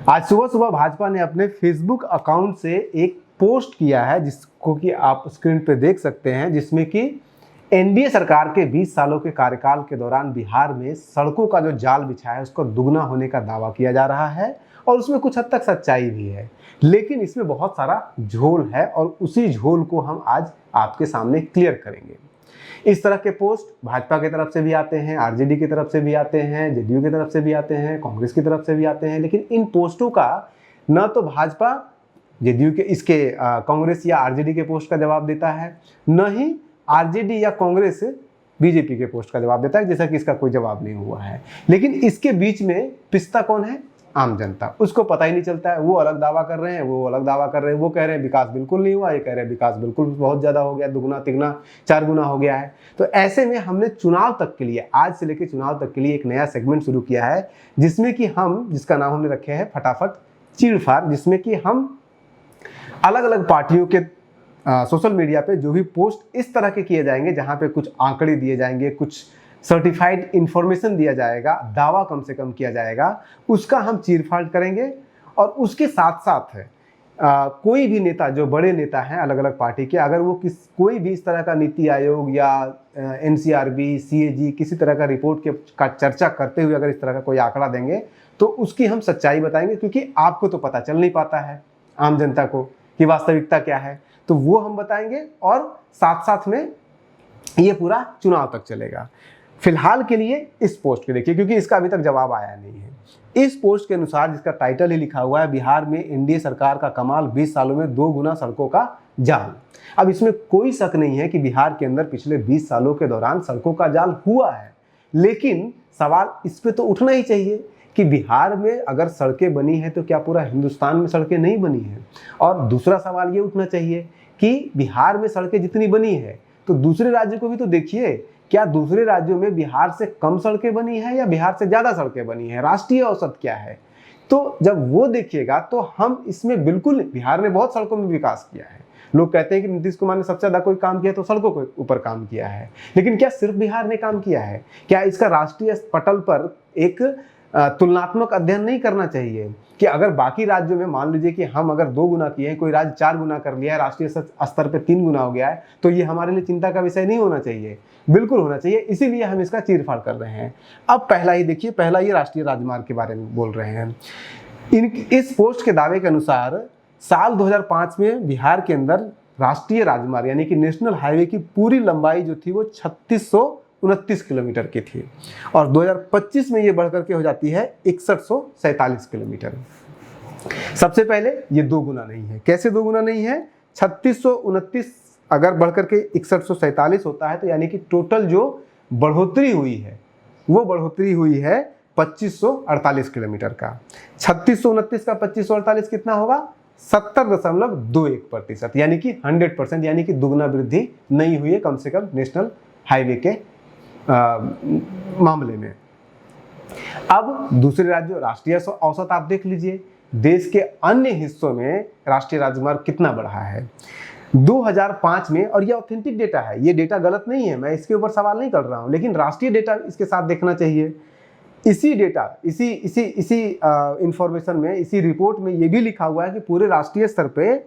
आज सुबह सुबह भाजपा ने अपने फेसबुक अकाउंट से एक पोस्ट किया है जिसको कि आप स्क्रीन पे देख सकते हैं, जिसमें कि एनडीए सरकार के 20 सालों के कार्यकाल के दौरान बिहार में सड़कों का जो जाल बिछा है उसको दुगना होने का दावा किया जा रहा है और उसमें कुछ हद तक सच्चाई भी है, लेकिन इसमें बहुत सारा झोल है और उसी झोल को हम आज आपके सामने क्लियर करेंगे। इस तरह के पोस्ट भाजपा की तरफ से भी आते हैं, आरजेडी की तरफ से भी आते हैं, जेडीयू की तरफ से भी आते हैं, कांग्रेस की तरफ से भी आते हैं, लेकिन इन पोस्टों का न तो भाजपा जेडीयू के कांग्रेस या आरजेडी के पोस्ट का जवाब देता है, न ही आरजेडी या कांग्रेस बीजेपी के पोस्ट का जवाब देता है, जैसा कि इसका कोई जवाब नहीं हुआ है। लेकिन इसके बीच में पिस्ता कौन है? आम जनता। उसको पता ही नहीं चलता है। वो अलग दावा कर रहे हैं, वो अलग दावा कर रहे हैं। वो कह रहे हैं विकास बिल्कुल नहीं हुआ, ये कह रहे हैं विकास बिल्कुल बहुत ज़्यादा हो गया, दुगना तिगना 4 गुना हो गया है। तो ऐसे में हमने चुनाव तक के लिए, आज से लेकर चुनाव तक के लिए एक नया सेगमेंट शुरू किया है, जिसमें कि जिसका नाम हमने रखे हैं फटाफट चीड़-फाड़, जिसमें कि हम अलग अलग पार्टियों के सोशल मीडिया पे जो भी पोस्ट इस तरह के किए जाएंगे, जहाँ पे कुछ आंकड़े दिए जाएंगे, कुछ सर्टिफाइड इंफॉर्मेशन दिया जाएगा, दावा कम से कम किया जाएगा, उसका हम चीर-फाड़ करेंगे। और उसके साथ साथ कोई भी नेता, जो बड़े नेता हैं अलग अलग पार्टी के, अगर वो कोई भी इस तरह का नीति आयोग या एनसीआरबी, सीएजी किसी तरह का रिपोर्ट का चर्चा करते हुए अगर इस तरह का कोई आंकड़ा देंगे तो उसकी हम सच्चाई बताएंगे, क्योंकि आपको तो पता चल नहीं पाता है आम जनता को कि वास्तविकता क्या है, तो वो हम बताएंगे और साथ साथ में ये पूरा चुनाव तक चलेगा। फिलहाल के लिए इस पोस्ट के देखिए, क्योंकि इसका अभी तक जवाब आया नहीं है। इस पोस्ट के अनुसार, जिसका टाइटल ही लिखा हुआ है बिहार में एनडीए सरकार का कमाल, 20 सालों में 2 गुना सड़कों का जाल। अब इसमें कोई शक नहीं है कि बिहार के अंदर पिछले 20 सालों के दौरान सड़कों का जाल हुआ है, लेकिन सवाल इस पे तो उठना ही चाहिए कि बिहार में अगर सड़कें बनी हैं तो क्या पूरा हिंदुस्तान में सड़कें नहीं बनी हैं। और दूसरा सवाल ये उठना चाहिए कि बिहार में सड़कें जितनी बनी है तो दूसरे राज्यों को भी तो देखिए, क्या दूसरे राज्यों में बिहार से कम सड़कें बनी है या बिहार से ज़्यादा सड़कें बनी है, राष्ट्रीय औसत क्या है। तो जब वो देखिएगा तो हम इसमें बिल्कुल, बिहार ने बहुत सड़कों में विकास किया है। लोग कहते हैं कि नीतीश कुमार ने सबसे ज़्यादा कोई काम किया तो सड़कों के ऊपर काम किया है, लेकिन क्या सिर्फ बिहार ने काम किया है? क्या इसका राष्ट्रीय पटल पर एक तुलनात्मक अध्ययन नहीं करना चाहिए कि अगर बाकी राज्यों में मान लीजिए कि हम अगर 2 गुना किए हैं, कोई राज्य 4 गुना कर लिया है, राष्ट्रीय स्तर पे 3 गुना हो गया है, तो ये हमारे लिए चिंता का विषय नहीं होना चाहिए? बिल्कुल होना चाहिए। इसीलिए हम इसका चीर-फाड़ कर रहे हैं। अब पहला ही देखिए, पहला ये राष्ट्रीय राजमार्ग के बारे में बोल रहे हैं। इस पोस्ट के दावे के अनुसार साल 2005 में बिहार के अंदर राष्ट्रीय राजमार्ग यानी कि नेशनल हाईवे की पूरी लंबाई जो थी वो 3629 किलोमीटर की थी और 2025 में ये बढ़कर के हो जाती है 6147 किलोमीटर। सबसे पहले ये 2 गुना नहीं है। कैसे 2 गुना नहीं है? 3629 अगर बढ़कर के 6147 होता है तो यानी कि टोटल जो बढ़ोतरी हुई है वो बढ़ोतरी हुई है 2548 किलोमीटर का। 3629 का 2548 कितना होगा? 70.21%, यानी कि 100%, यानी कि दुगना वृद्धि नहीं हुई है कम से कम नेशनल हाईवे के मामले में। अब दूसरे राज्यों, राष्ट्रीय औसत आप देख लीजिए, देश के अन्य हिस्सों में राष्ट्रीय राजमार्ग कितना बढ़ा है 2005 में, और ये ऑथेंटिक डेटा है, ये डेटा गलत नहीं है, मैं इसके ऊपर सवाल नहीं कर रहा हूं, लेकिन राष्ट्रीय डेटा इसके साथ देखना चाहिए। इसी डेटा, इसी इंफॉर्मेशन में, इसी रिपोर्ट में ये भी लिखा हुआ है कि पूरे राष्ट्रीय स्तर पे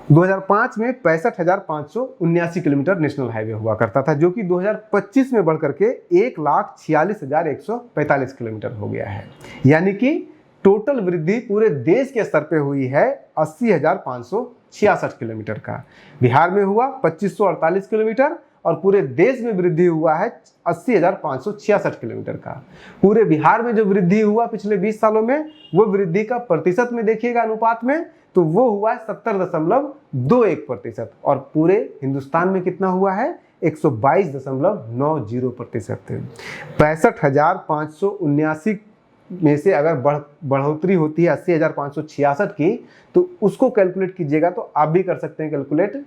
2005 में 65,579 किलोमीटर नेशनल हाईवे हुआ करता था, जो कि 2025 में बढ़कर के 1,46,145 किलोमीटर हो गया है। यानी कि टोटल वृद्धि पूरे देश के स्तर पे हुई है 80,566 किलोमीटर का। बिहार में हुआ 2548 किलोमीटर और पूरे देश में वृद्धि हुआ है 80,566 किलोमीटर का। पूरे बिहार में जो वृद्धि हुआ पिछले 20 सालों में, वो वृद्धि का प्रतिशत में देखिएगा अनुपात में, तो वो हुआ है 70.21%, और पूरे हिंदुस्तान में कितना हुआ है? 122.90%। 65,579 में से अगर बढ़ोतरी होती है 80,566 की, तो उसको कैलकुलेट कीजिएगा, तो आप भी कर सकते हैं कैलकुलेट।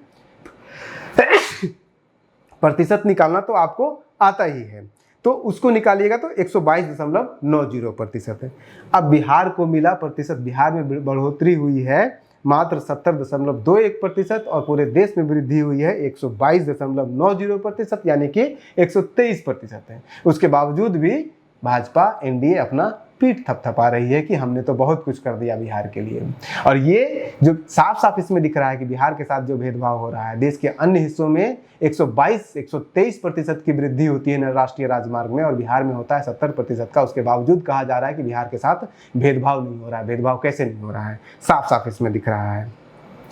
प्रतिशत निकालना तो आपको आता ही है, तो उसको निकालिएगा तो 122.90% है। अब बिहार को मिला प्रतिशत, बिहार में बढ़ोतरी हुई है मात्र 70.21% और पूरे देश में वृद्धि हुई है 122.90%, यानी कि 123% है। उसके बावजूद भी भाजपा एनडीए अपना पीठ थपथपा रही है कि हमने तो बहुत कुछ कर दिया बिहार के लिए। और ये जो साफ साफ इसमें दिख रहा है कि बिहार के साथ जो भेदभाव हो रहा है, देश के अन्य हिस्सों में 122-123% की वृद्धि होती है राष्ट्रीय राजमार्ग में और बिहार में होता है 70% का। उसके बावजूद कहा जा रहा है कि बिहार के साथ भेदभाव नहीं हो रहा है। भेदभाव कैसे नहीं हो रहा है? साफ साफ इसमें दिख रहा है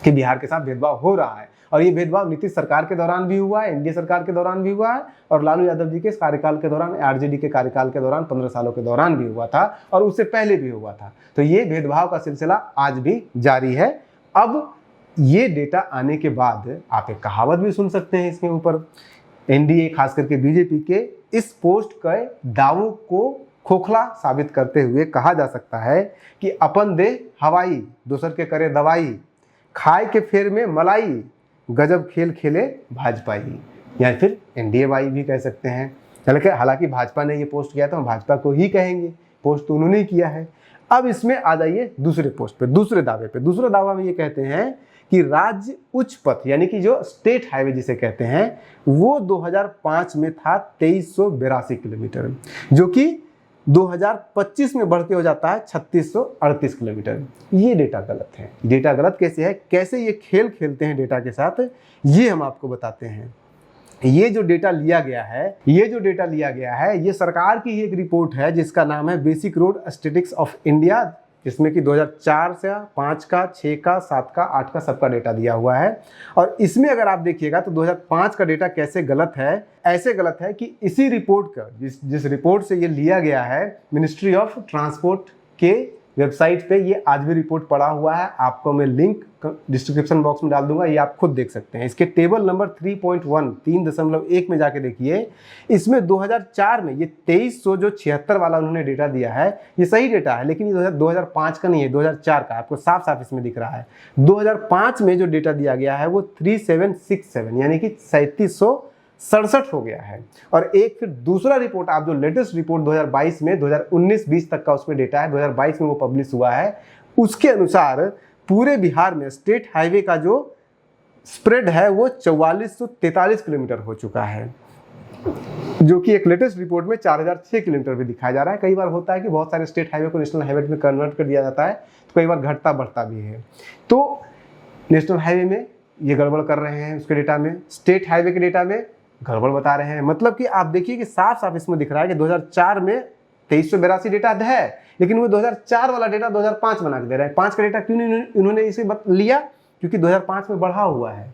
कि बिहार के साथ भेदभाव हो रहा है। और ये भेदभाव नीतीश सरकार के दौरान भी हुआ है, एनडीए सरकार के दौरान भी हुआ है, और लालू यादव जी के कार्यकाल के दौरान, आरजेडी के कार्यकाल के दौरान 15 सालों के दौरान भी हुआ था, और उससे पहले भी हुआ था। तो ये भेदभाव का सिलसिला आज भी जारी है। अब ये डेटा आने के बाद आप एक कहावत भी सुन सकते हैं इसके ऊपर। एनडीए खास करके बीजेपी के इस पोस्ट के दावों को खोखला साबित करते हुए कहा जा सकता है कि अपन दे हवाई, दूसर के करे दवाई, खाए के फेर में मलाई, गजब खेल खेले भाजपाई, या फिर एनडीए वाई भी कह सकते हैं। हालांकि भाजपा ने ये पोस्ट किया था, हम भाजपा को ही कहेंगे, पोस्ट तो उन्होंने किया है। अब इसमें आ जाइए दूसरे पोस्ट पे, दूसरे दावे पे। दूसरा दावा में ये कहते हैं कि राज्य उच्च पथ यानी कि जो स्टेट हाईवे जिसे कहते हैं, वो 2005 में था 2382 किलोमीटर, जो कि 2025 में बढ़ के हो जाता है 3638 किलोमीटर। ये डेटा गलत है। डेटा गलत कैसे है, कैसे ये खेल खेलते हैं डेटा के साथ, ये हम आपको बताते हैं। ये जो डेटा लिया गया है, ये सरकार की ही एक रिपोर्ट है जिसका नाम है basic road statistics of India, जिसमें कि 2004 से 5 का, 6 का, 7 का, 8 का सबका डेटा दिया हुआ है। और इसमें अगर आप देखिएगा तो 2005 का डेटा कैसे गलत है, ऐसे गलत है कि इसी रिपोर्ट का जिस रिपोर्ट से ये लिया गया है, मिनिस्ट्री ऑफ ट्रांसपोर्ट के वेबसाइट पे ये आज भी रिपोर्ट पड़ा हुआ है। आपको मैं लिंक डिस्क्रिप्शन बॉक्स में डाल दूंगा, ये आप खुद देख सकते हैं। इसके टेबल नंबर 3.1 में जाके देखिए। इसमें 2004 में ये 2376 वाला उन्होंने डेटा दिया है, ये सही डेटा है, लेकिन ये 2005 का नहीं है, 2004 का। आपको साफ साफ इसमें दिख रहा है। 2005 में जो डेटा दिया गया है वो 3767 यानी कि 3767 हो गया है। और एक फिर दूसरा रिपोर्ट, आप जो लेटेस्ट रिपोर्ट 2022 में 2019-20 तक का उसमें डेटा है, 2022 में वो पब्लिश हुआ है, उसके अनुसार पूरे बिहार में स्टेट हाईवे का जो स्प्रेड है वो 4443 किलोमीटर हो चुका है, जो कि एक लेटेस्ट रिपोर्ट में 4006 किलोमीटर भी दिखाया जा रहा है। कई बार होता है कि बहुत सारे स्टेट हाईवे को नेशनल हाईवे में कन्वर्ट कर दिया जाता है, तो कई बार घटता बढ़ता भी है। तो नेशनल हाईवे में ये गड़बड़ कर रहे हैं, उसके डेटा में, स्टेट हाईवे के डेटा में गड़बड़ बता रहे हैं। मतलब कि आप देखिए कि साफ साफ इसमें दिख रहा है कि 2004 में 2382 डेटा है, लेकिन वो 2004 वाला डेटा 2005 बना के दे रहे हैं। 5 का डेटा क्यों नहीं इन्होंने इसे लिया? क्योंकि 2005 में बढ़ा हुआ है।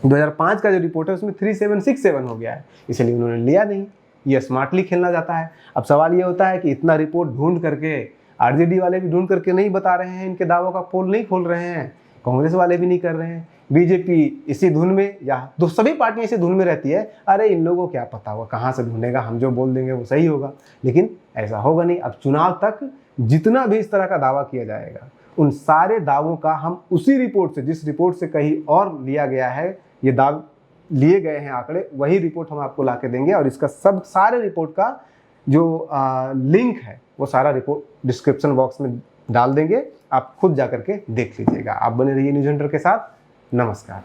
2005 का जो रिपोर्ट है उसमें 3767 हो गया है, इसलिए उन्होंने लिया नहीं। ये स्मार्टली खेलना जाता है। अब सवाल ये होता है कि इतना रिपोर्ट ढूंढ करके, आरजेडी वाले भी ढूंढ करके नहीं बता रहे हैं, इनके दावों का पोल नहीं खोल रहे हैं, कांग्रेस वाले भी नहीं कर रहे हैं, बीजेपी इसी धुन में, या तो सभी पार्टियां इसी धुन में रहती है, अरे इन लोगों को क्या पता होगा, कहाँ से ढूंढेगा, हम जो बोल देंगे वो सही होगा। लेकिन ऐसा होगा नहीं। अब चुनाव तक जितना भी इस तरह का दावा किया जाएगा, उन सारे दावों का हम उसी रिपोर्ट से, जिस रिपोर्ट से कहीं और लिया गया है, ये दाव लिए गए हैं आंकड़े, वही रिपोर्ट हम आपको ला के देंगे। और इसका सब सारे रिपोर्ट का जो लिंक है वो सारा रिपोर्ट डिस्क्रिप्शन बॉक्स में डाल देंगे, आप खुद जा करके देख लीजिएगा। आप बने रहिए न्यूज़ हंटर के साथ। नमस्कार।